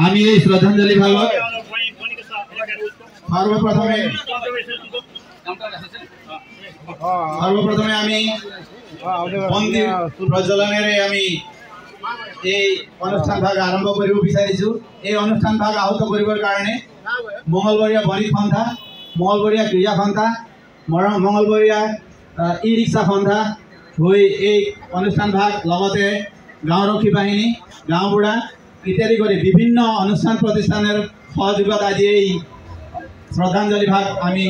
আমি এই শ্ৰদ্ধাঞ্জলি ভাগত সৰ্বপ্ৰথমে আমি বন্তি প্ৰজ্বলনেৰে আমি এই অনুষ্ঠান ভাগ আৰম্ভ কৰিব বিচাৰিছো। এই অনুষ্ঠান ভাগ আহত কৰিবৰ কাৰণে মঙ্গলবৰীয়া বণিক সন্থা, মঙ্গলবৰীয়া ক্ৰীড়া সন্থা, মঙ্গলবৰীয়া ই ৰিক্সা সন্থা হৈ এই অনুষ্ঠান ভাগ লগতে গাঁওৰক্ষী বাহিনী, গাঁওবুঢ়া ইত্যাদি কৰি বিভিন্ন অনুষ্ঠান প্ৰতিষ্ঠানৰ সহযোগত আজি এই শ্ৰদ্ধাঞ্জলি ভাগ আমি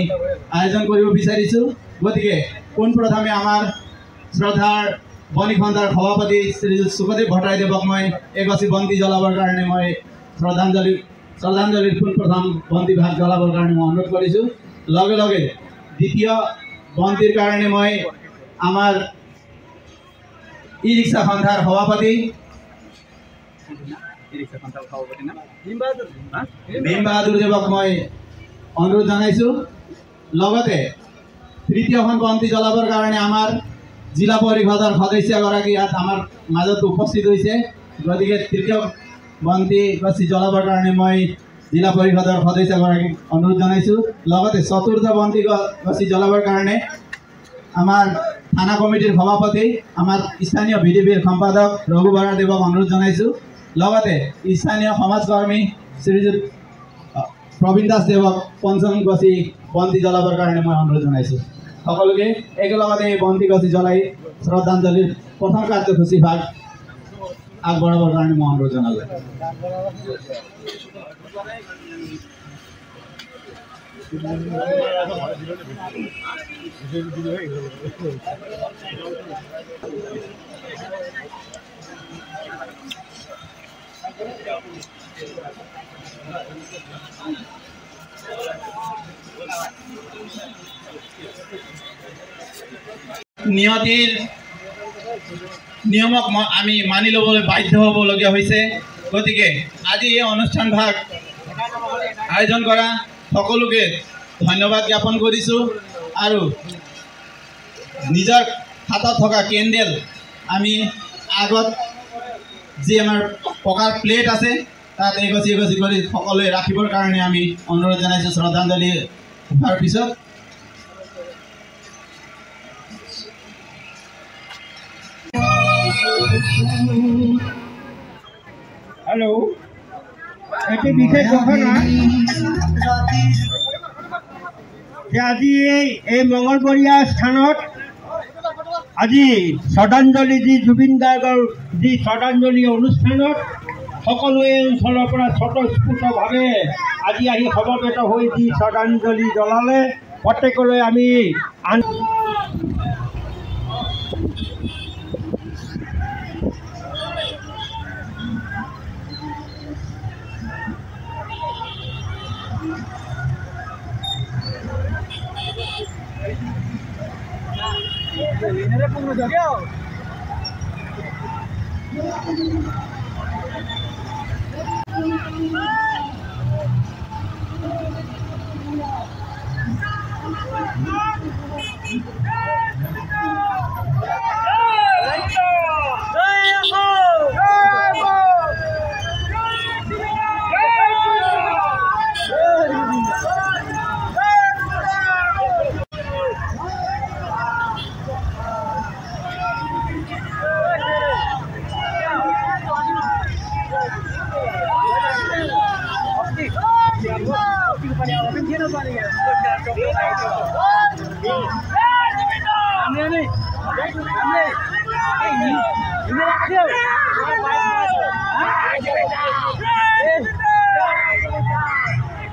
আয়োজন কৰিব বিচাৰিছো। গতিকে পোনপ্ৰথমে আমাৰ শ্ৰদ্ধাৰ বণিক সন্থাৰ সভাপতি শ্ৰী সুখদেৱ ভট্টাচাৰ্যদেৱক মই এগছি বন্তি জ্বলাবৰ কাৰণে মই শ্ৰদ্ধাঞ্জলিৰ পোনপ্ৰথম বন্তি ভাগ জ্বলাবৰ কাৰণে মই অনুৰোধ কৰিছোঁ। লগে লগে দ্বিতীয় বন্তিৰ কাৰণে মই আমাৰ ই ৰিক্সা সন্থাৰ সভাপতি ভীম বাহাদুৰ দেৱক মই অনুৰোধ জনাইছোঁ। লগতে তৃতীয়খন বন্তি জ্বলাবৰ কাৰণে আমাৰ জিলা পৰিষদৰ সদস্যগৰাকী ইয়াত আমাৰ মাজত উপস্থিত হৈছে। গতিকে তৃতীয় বন্তি গছি জ্বলাবৰ কাৰণে মই জিলা পৰিষদৰ সদস্যগৰাকীক অনুৰোধ জনাইছোঁ। লগতে চতুৰ্থ বন্তি গছি জ্বলাবৰ কাৰণে আমাৰ থানা কমিটিৰ সভাপতি, আমাৰ স্থানীয় বিডিপিৰ সম্পাদক ৰঘু বৰা দেৱক অনুৰোধ জনাইছোঁ। লগতে স্থানীয় সমাজকৰ্মী শ্ৰীযুত প্ৰবীণ দাস দেৱক পঞ্চম গছি বন্তি জ্বলাবৰ কাৰণে মই অনুৰোধ জনাইছোঁ। সকলোকে একেলগতে এই বন্তি গছি জ্বলাই শ্ৰদ্ধাঞ্জলিৰ প্ৰথম কাৰ্যসূচী ভাগ আগবঢ়াবৰ কাৰণে মই অনুৰোধ জনালোঁ। নিয়তিৰ নিয়মক আমি মানি ল'বলৈ বাধ্য হ'বলগীয়া হৈছে। গতিকে আজি এই অনুষ্ঠান ভাগ আয়োজন কৰা সকলোকে ধন্যবাদ জ্ঞাপন কৰিছোঁ। আৰু নিজৰ হাতত থকা কেণ্ডেল আমি আগত যি আমাৰ পকাৰ প্লেট আছে তাত এগছি এগছি কৰি সকলোৱে ৰাখিবৰ কাৰণে আমি অনুৰোধ জনাইছোঁ। শ্ৰদ্ধাঞ্জলি হোৱাৰ পিছত हेलो एटी विशेष घटना আজি এই মঙ্গলবৰীয়া স্থানত আজি শ্ৰদ্ধাঞ্জলি যি জুবিন গাৰ্গৰ যি শ্ৰদ্ধাঞ্জলি অনুষ্ঠানত সকলোৱে অঞ্চলৰ পৰা স্বতঃস্ফূৰ্তভাৱে আজি আহি সমবেত হৈ যি শ্ৰদ্ধাঞ্জলি জ্বলালে প্ৰত্যেকলৈ আমি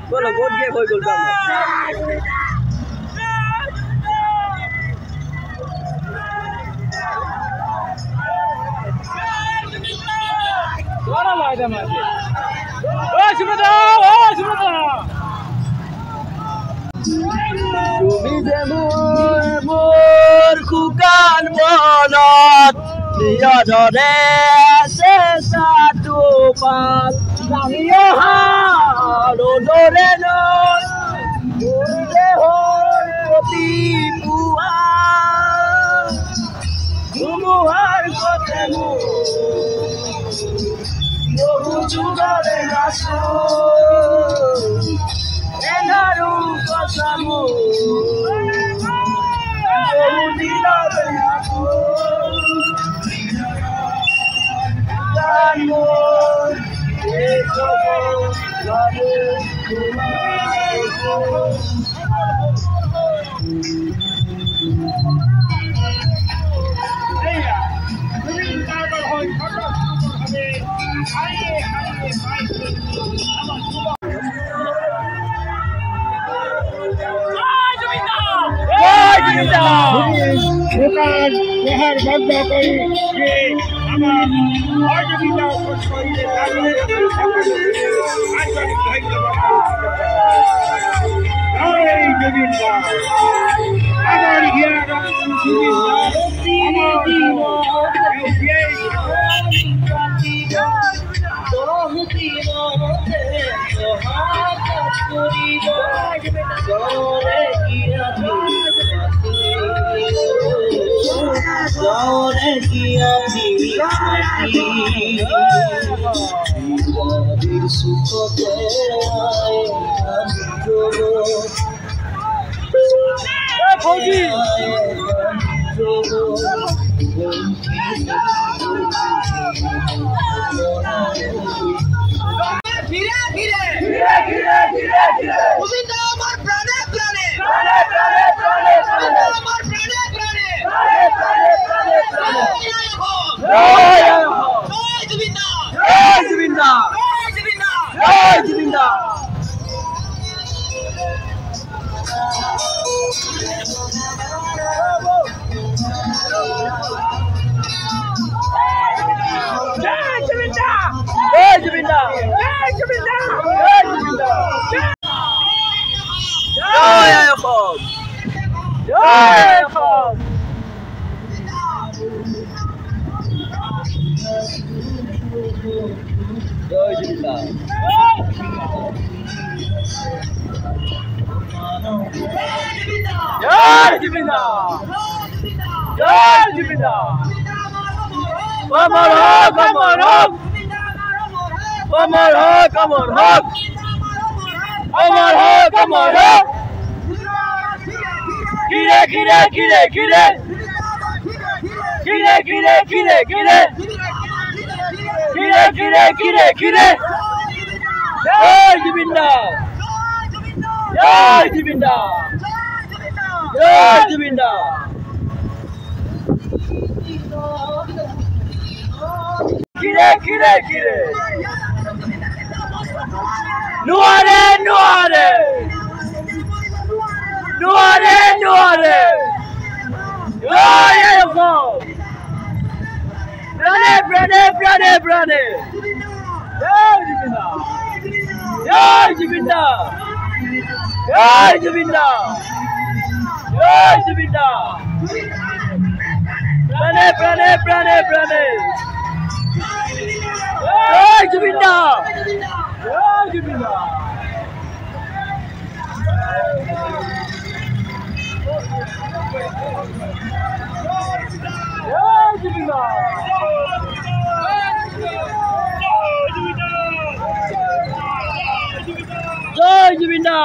बोलो गोट गया कोई गोलका दोरा लाइदा माथे ओ सुमदा তুমি যে মোৰ খুকান মনত প্ৰিয় ধৰে চেষ্টাটো পাল নামি অহা ৰ'দৰে মোৰ দেহৰ প্ৰতি পুৱা ধুমুহাৰ গতে মোৰ বহু যুগৰে Jai Jubinder!